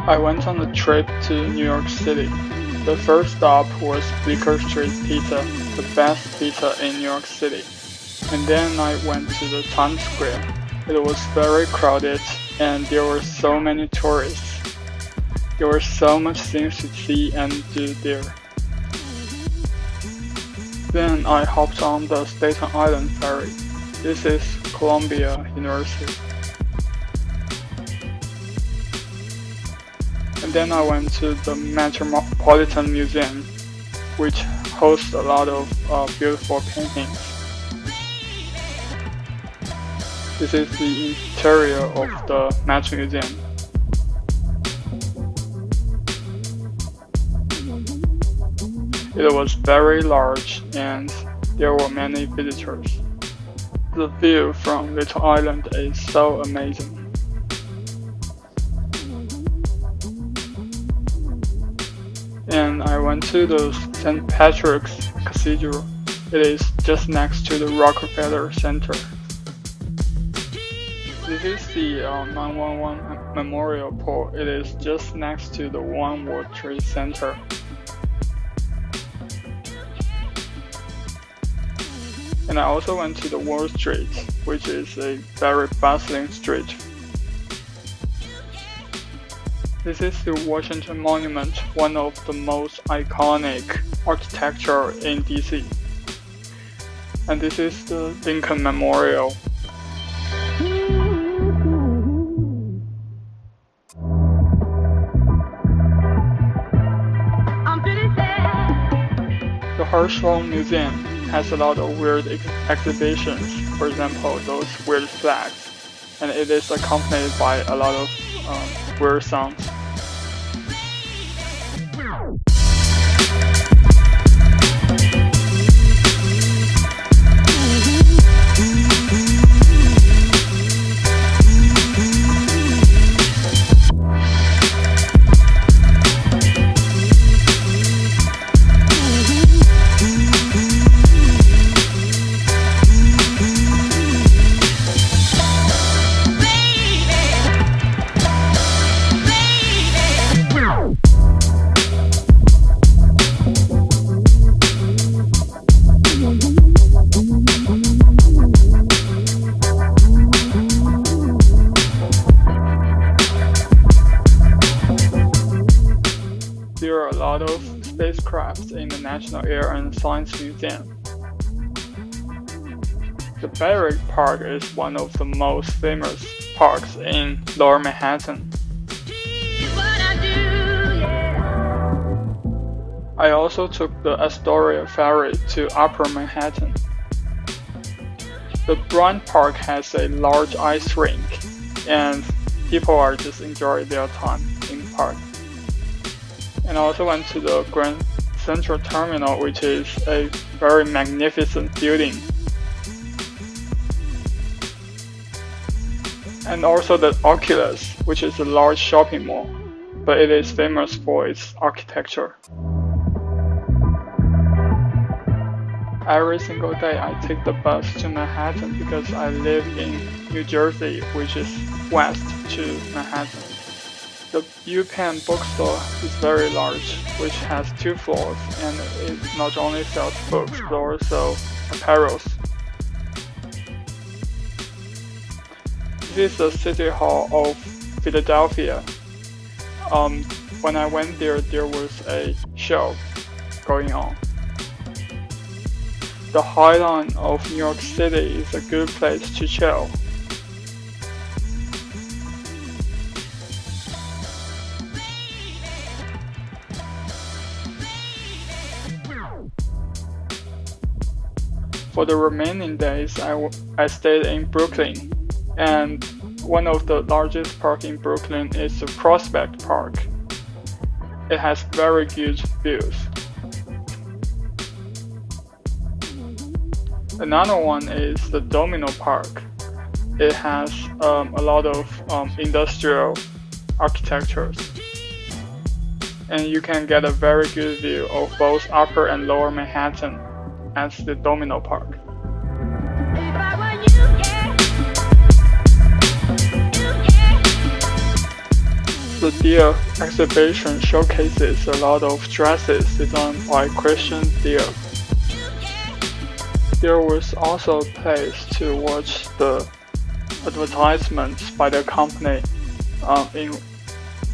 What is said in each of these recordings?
I went on a trip to New York City. The first stop was Bleecker Street Pizza, the best pizza in New York City. And then I went to the Times Square. It was very crowded and there were so many tourists. There were so much things to see and do there. Then I hopped on the Staten Island ferry. This is Columbia University. And then I went to the Metropolitan Museum, which hosts a lot of beautiful paintings. This is the interior of the Met Museum. It was very large and there were many visitors. The view from Little Island is so amazing. And I went to the St. Patrick's Cathedral. It is just next to the Rockefeller Center. This is the 9/11 Memorial Pole. It is just next to the One World Trade Center. And I also went to the Wall Street, which is a very bustling street. This is the Washington Monument, one of the most iconic architecture in DC. And this is the Lincoln Memorial. The Hirshhorn Museum has a lot of weird exhibitions, for example, those weird flags, and it is accompanied by a lot of weird sounds. There are a lot of spacecraft in the National Air and Science Museum. The Barrick Park is one of the most famous parks in Lower Manhattan. I also took the Astoria ferry to Upper Manhattan. The Bryant Park has a large ice rink, and people are just enjoying their time in the park. And I also went to the Grand Central Terminal, which is a very magnificent building. And also the Oculus, which is a large shopping mall, but it is famous for its architecture. Every single day I take the bus to Manhattan because I live in New Jersey, which is west to Manhattan. The UPenn bookstore is very large, which has 2 floors, and it not only sells books but also apparels. This is the City Hall of Philadelphia. When I went there, there was a show going on. The High Line of New York City is a good place to chill. For the remaining days, I stayed in Brooklyn, and one of the largest parks in Brooklyn is the Prospect Park. It has very good views. Another one is the Domino Park. It has a lot of industrial architectures. And you can get a very good view of both Upper and Lower Manhattan at the Domino Park. The the Dior exhibition showcases a lot of dresses designed by Christian Dior. There was also a place to watch the advertisements by the company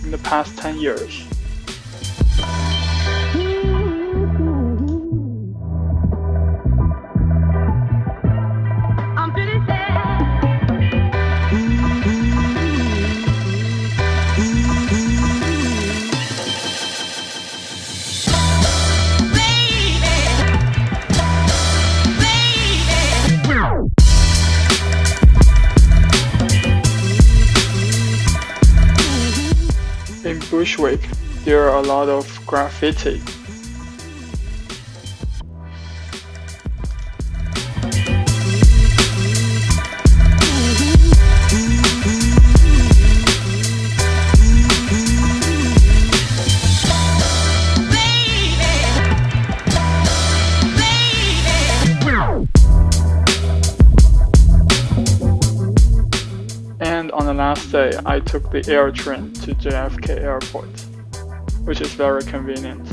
in the past 10 years. In Bushwick, there are a lot of graffiti. And on the last day, I took the air train to JFK Airport, which is very convenient.